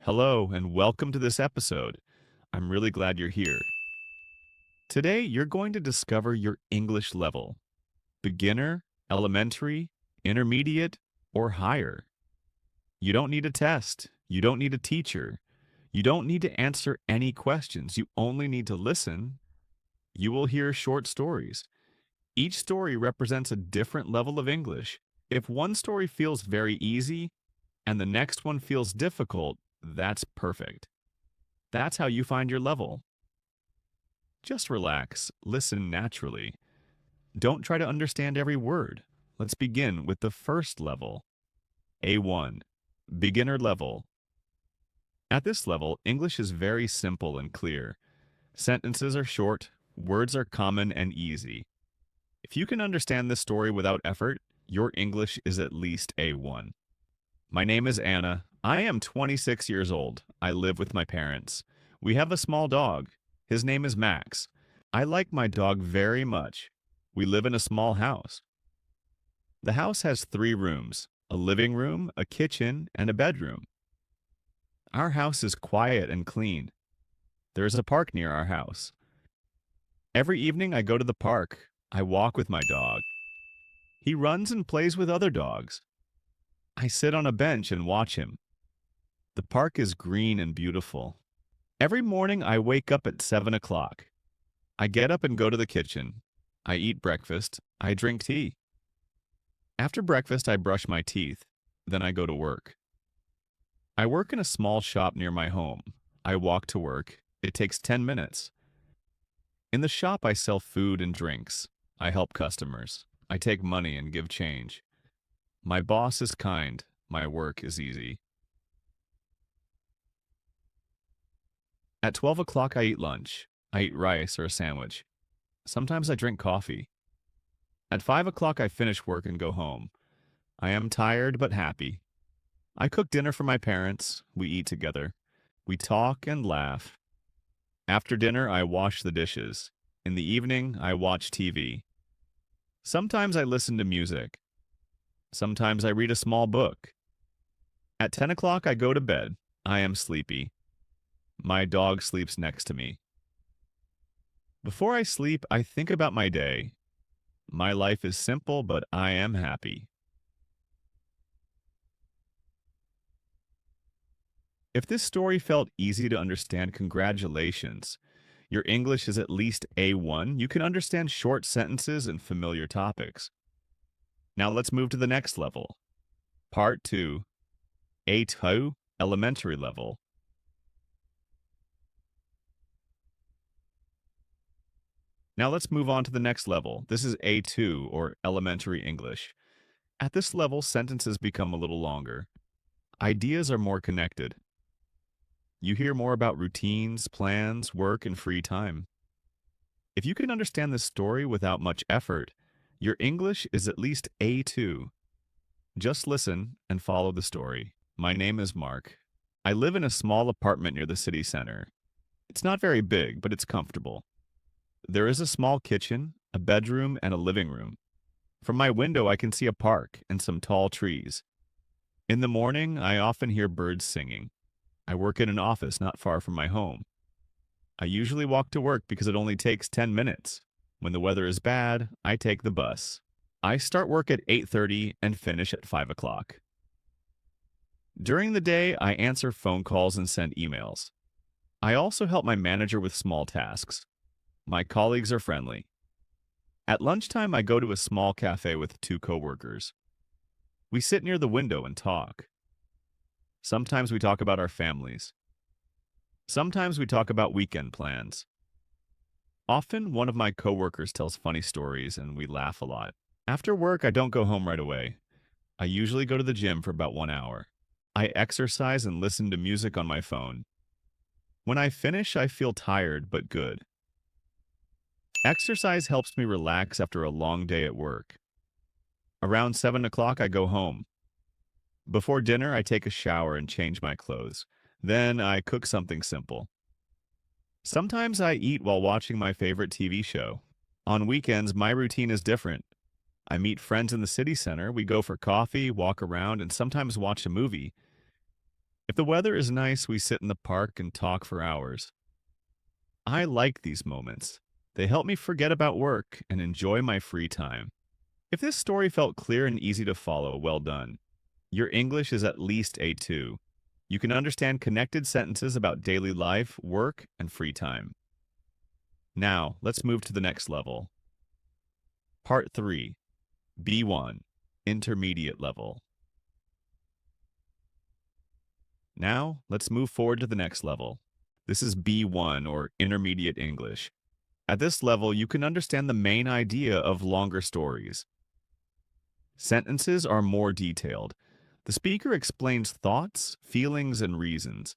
Hello, and welcome to this episode. I'm really glad you're here. Today, you're going to discover your English level: beginner, elementary, intermediate, or higher. You don't need a test. You don't need a teacher. You don't need to answer any questions. You only need to listen. You will hear short stories. Each story represents a different level of English. If one story feels very easy and the next one feels difficult, that's perfect. That's how you find your level. Just relax, listen naturally. Don't try to understand every word. Let's begin with the first level, A1, beginner level. At this level, English is very simple and clear. Sentences are short, words are common and easy. If you can understand this story without effort, your English is at least A1. My name is Anna. I am 26 years old. I live with my parents. We have a small dog. His name is Max. I like my dog very much. We live in a small house. The house has 3 rooms: a living room, a kitchen, and a bedroom. Our house is quiet and clean. There is a park near our house. Every evening I go to the park. I walk with my dog. He runs and plays with other dogs. I sit on a bench and watch him. The park is green and beautiful. Every morning I wake up at 7 o'clock. I get up and go to the kitchen. I eat breakfast. I drink tea. After breakfast, I brush my teeth. Then I go to work. I work in a small shop near my home. I walk to work. It takes 10 minutes. In the shop, I sell food and drinks. I help customers. I take money and give change. My boss is kind. My work is easy. At 12 o'clock, I eat lunch. I eat rice or a sandwich. Sometimes I drink coffee. At 5 o'clock, I finish work and go home. I am tired but happy. I cook dinner for my parents. We eat together. We talk and laugh. After dinner, I wash the dishes. In the evening, I watch TV. Sometimes I listen to music. Sometimes I read a small book. At 10 o'clock, I go to bed. I am sleepy. My dog sleeps next to me. Before I sleep, I think about my day. My life is simple, but I am happy. If this story felt easy to understand, congratulations. Your English is at least A1. You can understand short sentences and familiar topics. Now let's move to the next level. Part 2, A2, elementary level. Now let's move on to the next level. This is A2, or elementary English. At this level, sentences become a little longer. Ideas are more connected. You hear more about routines, plans, work, and free time. If you can understand this story without much effort, your English is at least A2. Just listen and follow the story. My name is Mark. I live in a small apartment near the city center. It's not very big, but it's comfortable. There is a small kitchen, a bedroom, and a living room. From my window, I can see a park and some tall trees. In the morning, I often hear birds singing. I work in an office not far from my home. I usually walk to work because it only takes 10 minutes. When the weather is bad, I take the bus. I start work at 8:30 and finish at 5 o'clock. During the day, I answer phone calls and send emails. I also help my manager with small tasks. My colleagues are friendly. At lunchtime, I go to a small cafe with 2 coworkers. We sit near the window and talk. Sometimes we talk about our families. Sometimes we talk about weekend plans. Often, one of my coworkers tells funny stories and we laugh a lot. After work, I don't go home right away. I usually go to the gym for about 1 hour. I exercise and listen to music on my phone. When I finish, I feel tired but good. Exercise helps me relax after a long day at work. Around 7 o'clock, I go home. Before dinner, I take a shower and change my clothes. Then I cook something simple. Sometimes I eat while watching my favorite TV show. On weekends, my routine is different. I meet friends in the city center. We go for coffee, walk around, and sometimes watch a movie. If the weather is nice, we sit in the park and talk for hours. I like these moments. They help me forget about work and enjoy my free time. If this story felt clear and easy to follow, well done. Your English is at least A2. You can understand connected sentences about daily life, work, and free time. Now, let's move to the next level. Part 3, B1, Intermediate Level. Now, let's move forward to the next level. This is B1, or Intermediate English. At this level, you can understand the main idea of longer stories. Sentences are more detailed. The speaker explains thoughts, feelings, and reasons.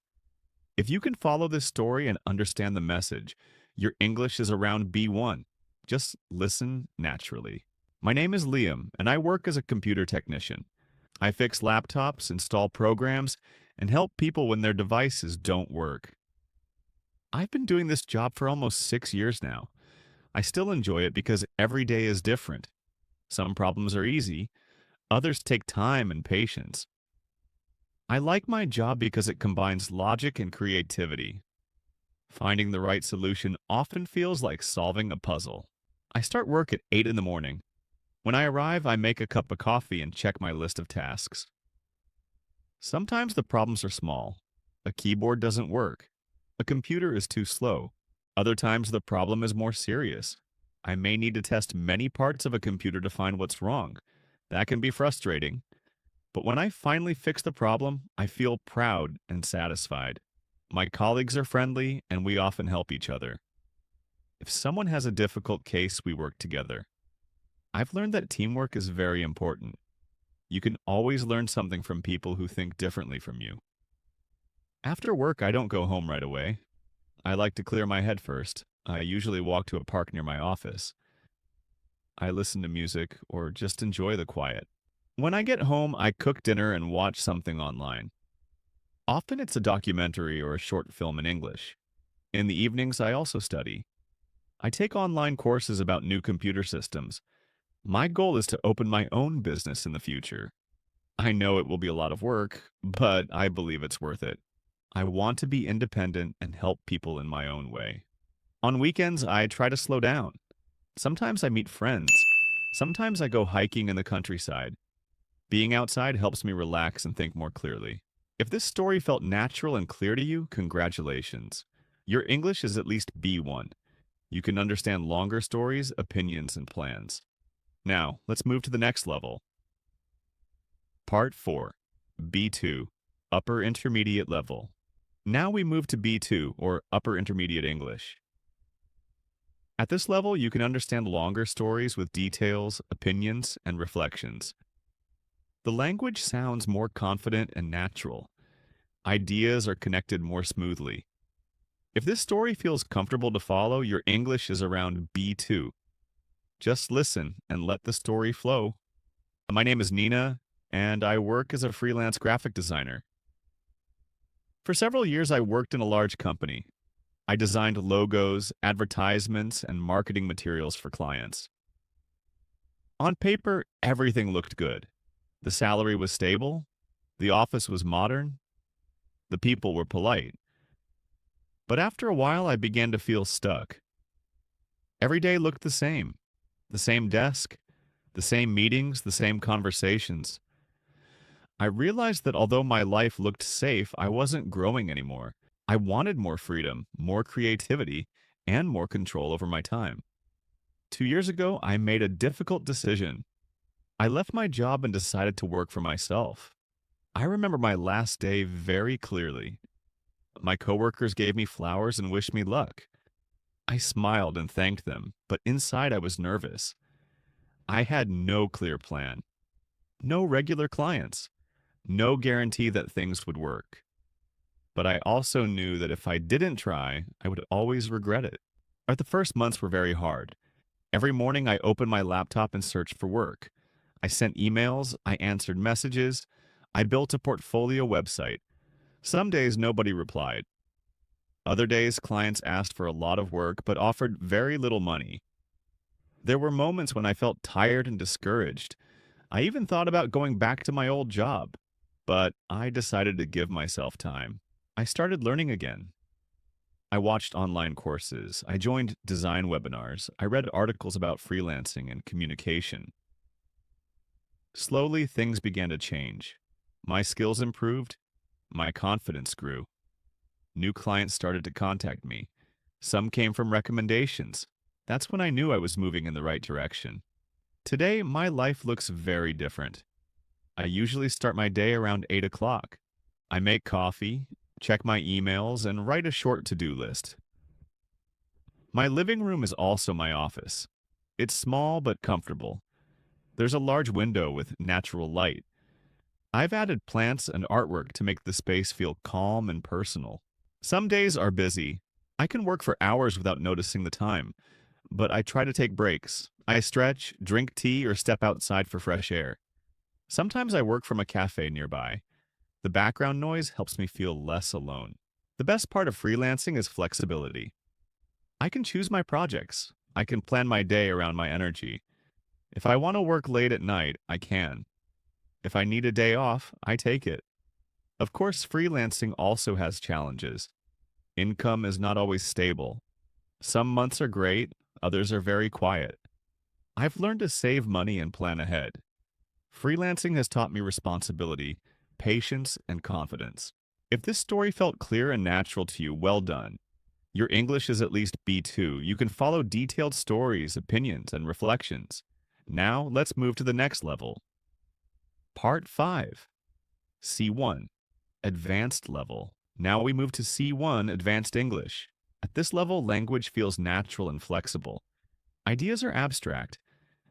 If you can follow this story and understand the message, your English is around B1. Just listen naturally. My name is Liam, and I work as a computer technician. I fix laptops, install programs, and help people when their devices don't work. I've been doing this job for almost 6 years now. I still enjoy it because every day is different. Some problems are easy, others take time and patience. I like my job because it combines logic and creativity. Finding the right solution often feels like solving a puzzle. I start work at 8 in the morning. When I arrive, I make a cup of coffee and check my list of tasks. Sometimes the problems are small. A keyboard doesn't work. A computer is too slow. Other times the problem is more serious. I may need to test many parts of a computer to find what's wrong. That can be frustrating. But when I finally fix the problem, I feel proud and satisfied. My colleagues are friendly, and we often help each other. If someone has a difficult case, we work together. I've learned that teamwork is very important. You can always learn something from people who think differently from you. After work, I don't go home right away. I like to clear my head first. I usually walk to a park near my office. I listen to music or just enjoy the quiet. When I get home, I cook dinner and watch something online. Often it's a documentary or a short film in English. In the evenings, I also study. I take online courses about new computer systems. My goal is to open my own business in the future. I know it will be a lot of work, but I believe it's worth it. I want to be independent and help people in my own way. On weekends, I try to slow down. Sometimes I meet friends. Sometimes I go hiking in the countryside. Being outside helps me relax and think more clearly. If this story felt natural and clear to you, congratulations. Your English is at least B1. You can understand longer stories, opinions, and plans. Now, let's move to the next level. Part 4, B2, Upper Intermediate Level. Now we move to B2, or Upper Intermediate English. At this level, you can understand longer stories with details, opinions, and reflections. The language sounds more confident and natural. Ideas are connected more smoothly. If this story feels comfortable to follow, your English is around B2. Just listen and let the story flow. My name is Nina, and I work as a freelance graphic designer. For several years, I worked in a large company. I designed logos, advertisements, and marketing materials for clients. On paper, everything looked good. The salary was stable, the office was modern, the people were polite. But after a while, I began to feel stuck. Every day looked the same desk, the same meetings, the same conversations. I realized that although my life looked safe, I wasn't growing anymore. I wanted more freedom, more creativity, and more control over my time. 2 years ago, I made a difficult decision. I left my job and decided to work for myself. I remember my last day very clearly. My coworkers gave me flowers and wished me luck. I smiled and thanked them, but inside I was nervous. I had no clear plan, no regular clients, no guarantee that things would work. But I also knew that if I didn't try, I would always regret it. The first months were very hard. Every morning I opened my laptop and searched for work. I sent emails, I answered messages, I built a portfolio website. Some days nobody replied. Other days clients asked for a lot of work but offered very little money. There were moments when I felt tired and discouraged. I even thought about going back to my old job. but I decided to give myself time. I started learning again. I watched online courses. I joined design webinars. I read articles about freelancing and communication. Slowly, things began to change. My skills improved. My confidence grew. New clients started to contact me. Some came from recommendations. That's when I knew I was moving in the right direction. Today, my life looks very different. I usually start my day around 8 o'clock. I make coffee, check my emails, and write a short to-do list. My living room is also my office. It's small but comfortable. There's a large window with natural light. I've added plants and artwork to make the space feel calm and personal. Some days are busy. I can work for hours without noticing the time, but I try to take breaks. I stretch, drink tea, or step outside for fresh air. Sometimes I work from a cafe nearby. The background noise helps me feel less alone. The best part of freelancing is flexibility. I can choose my projects. I can plan my day around my energy. If I want to work late at night, I can. If I need a day off, I take it. Of course, freelancing also has challenges. Income is not always stable. Some months are great, others are very quiet. I've learned to save money and plan ahead. Freelancing has taught me responsibility, patience, and confidence. If this story felt clear and natural to you, well done. Your English is at least B2. You can follow detailed stories, opinions, and reflections. Now, let's move to the next level. Part 5. C1. Advanced level. Now we move to C1, Advanced English. At this level, language feels natural and flexible. Ideas are abstract.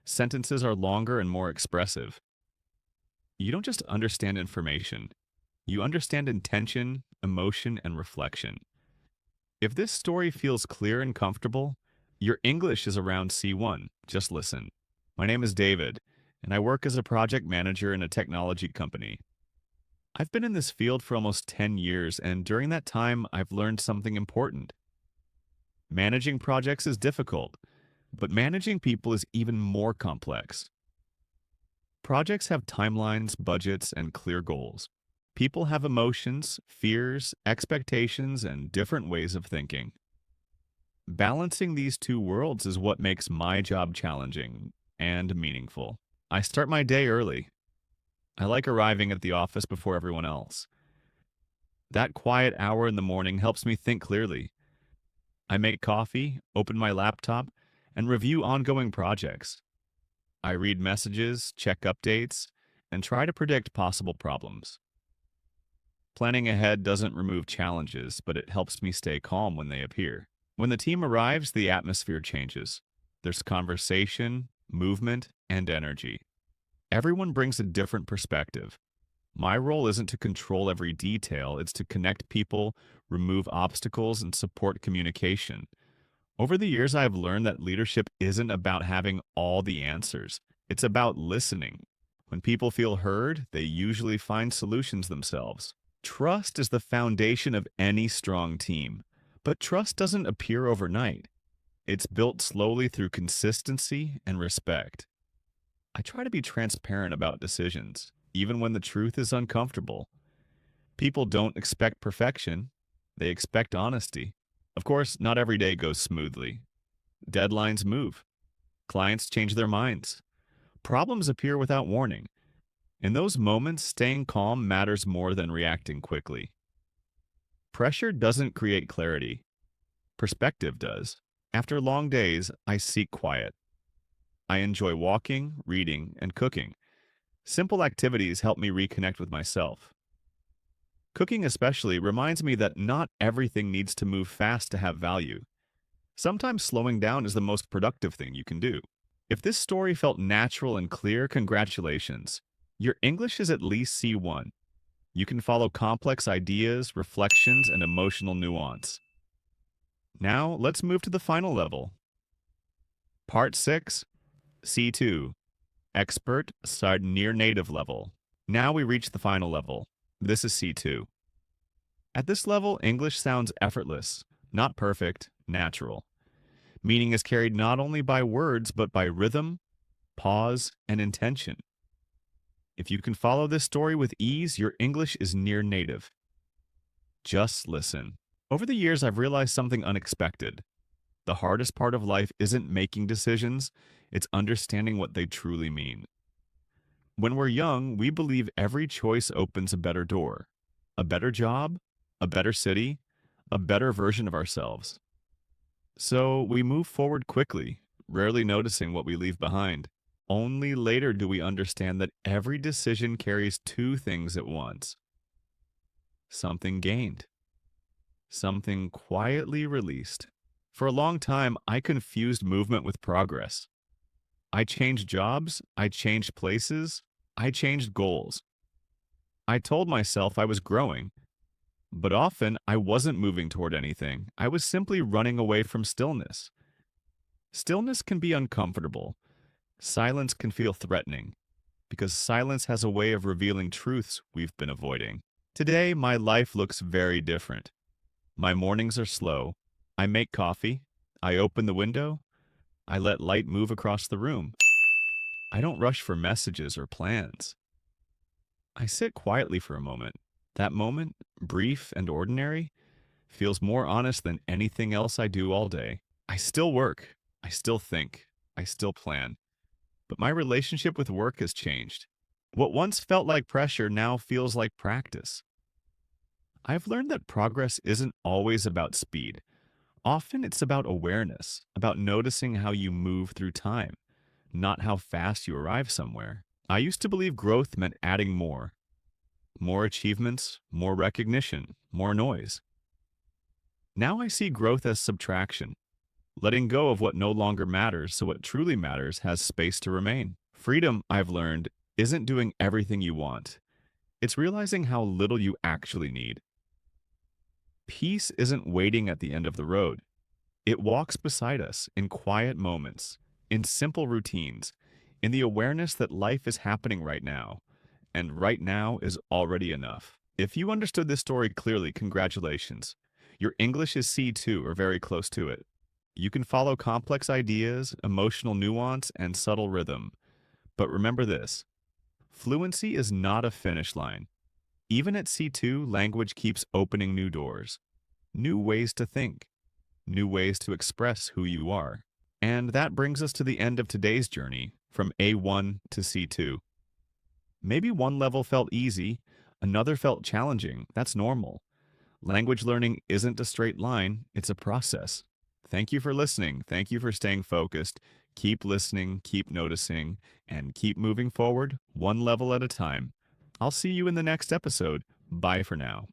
Sentences are longer and more expressive. You don't just understand information. You understand intention, emotion, and reflection. If this story feels clear and comfortable, your English is around C1. Just listen. My name is David, and I work as a project manager in a technology company. I've been in this field for almost 10 years, and during that time, I've learned something important. Managing projects is difficult, but managing people is even more complex. Projects have timelines, budgets, and clear goals. People have emotions, fears, expectations, and different ways of thinking. Balancing these two worlds is what makes my job challenging and meaningful. I start my day early. I like arriving at the office before everyone else. That quiet hour in the morning helps me think clearly. I make coffee, open my laptop, and review ongoing projects. I read messages, check updates, and try to predict possible problems. Planning ahead doesn't remove challenges, but it helps me stay calm when they appear. When the team arrives, the atmosphere changes. There's conversation, movement, and energy. Everyone brings a different perspective. My role isn't to control every detail, it's to connect people, remove obstacles, and support communication. Over the years, I've learned that leadership isn't about having all the answers. It's about listening. When people feel heard, they usually find solutions themselves. Trust is the foundation of any strong team, but trust doesn't appear overnight. It's built slowly through consistency and respect. I try to be transparent about decisions, even when the truth is uncomfortable. People don't expect perfection, they expect honesty. Of course, not every day goes smoothly. Deadlines move. Clients change their minds. Problems appear without warning. In those moments, staying calm matters more than reacting quickly. Pressure doesn't create clarity. Perspective does. After long days, I seek quiet. I enjoy walking, reading, and cooking. Simple activities help me reconnect with myself. Cooking especially reminds me that not everything needs to move fast to have value. Sometimes slowing down is the most productive thing you can do. If this story felt natural and clear, congratulations. Your English is at least C1. You can follow complex ideas, reflections, and emotional nuance. Now, let's move to the final level. Part 6, C2, Expert Near Native level. Now we reach the final level. This is C2. At this level, English sounds effortless, not perfect, natural. Meaning is carried not only by words, but by rhythm, pause, and intention. If you can follow this story with ease, your English is near native. Just listen. Over the years, I've realized something unexpected. The hardest part of life isn't making decisions, it's understanding what they truly mean. When we're young, we believe every choice opens a better door, a better job, a better city, a better version of ourselves. So we move forward quickly, rarely noticing what we leave behind. Only later do we understand that every decision carries two things at once: something gained, something quietly released. For a long time, I confused movement with progress. I changed jobs, I changed places, I changed goals. I told myself I was growing, but often I wasn't moving toward anything. I was simply running away from stillness. Stillness can be uncomfortable. Silence can feel threatening, because silence has a way of revealing truths we've been avoiding. Today, my life looks very different. My mornings are slow. I make coffee. I open the window. I let light move across the room. I don't rush for messages or plans. I sit quietly for a moment. That moment, brief and ordinary, feels more honest than anything else I do all day. I still work. I still think. I still plan. But my relationship with work has changed. What once felt like pressure now feels like practice. I've learned that progress isn't always about speed. Often it's about awareness, about noticing how you move through time, not how fast you arrive somewhere. I used to believe growth meant adding more achievements, more recognition, more noise. Now I see growth as subtraction, letting go of what no longer matters so what truly matters has space to remain. Freedom, I've learned, isn't doing everything you want. It's realizing how little you actually need. Peace isn't waiting at the end of the road. It walks beside us in quiet moments, in simple routines, in the awareness that life is happening right now, and right now is already enough. If you understood this story clearly, congratulations. Your English is C2 or very close to it. You can follow complex ideas, emotional nuance, and subtle rhythm. But remember this: fluency is not a finish line. Even at C2, language keeps opening new doors, new ways to think, new ways to express who you are. And that brings us to the end of today's journey, from A1 to C2. Maybe one level felt easy, another felt challenging. That's normal. Language learning isn't a straight line, it's a process. Thank you for listening. Thank you for staying focused. Keep listening, keep noticing, and keep moving forward, one level at a time. I'll see you in the next episode. Bye for now.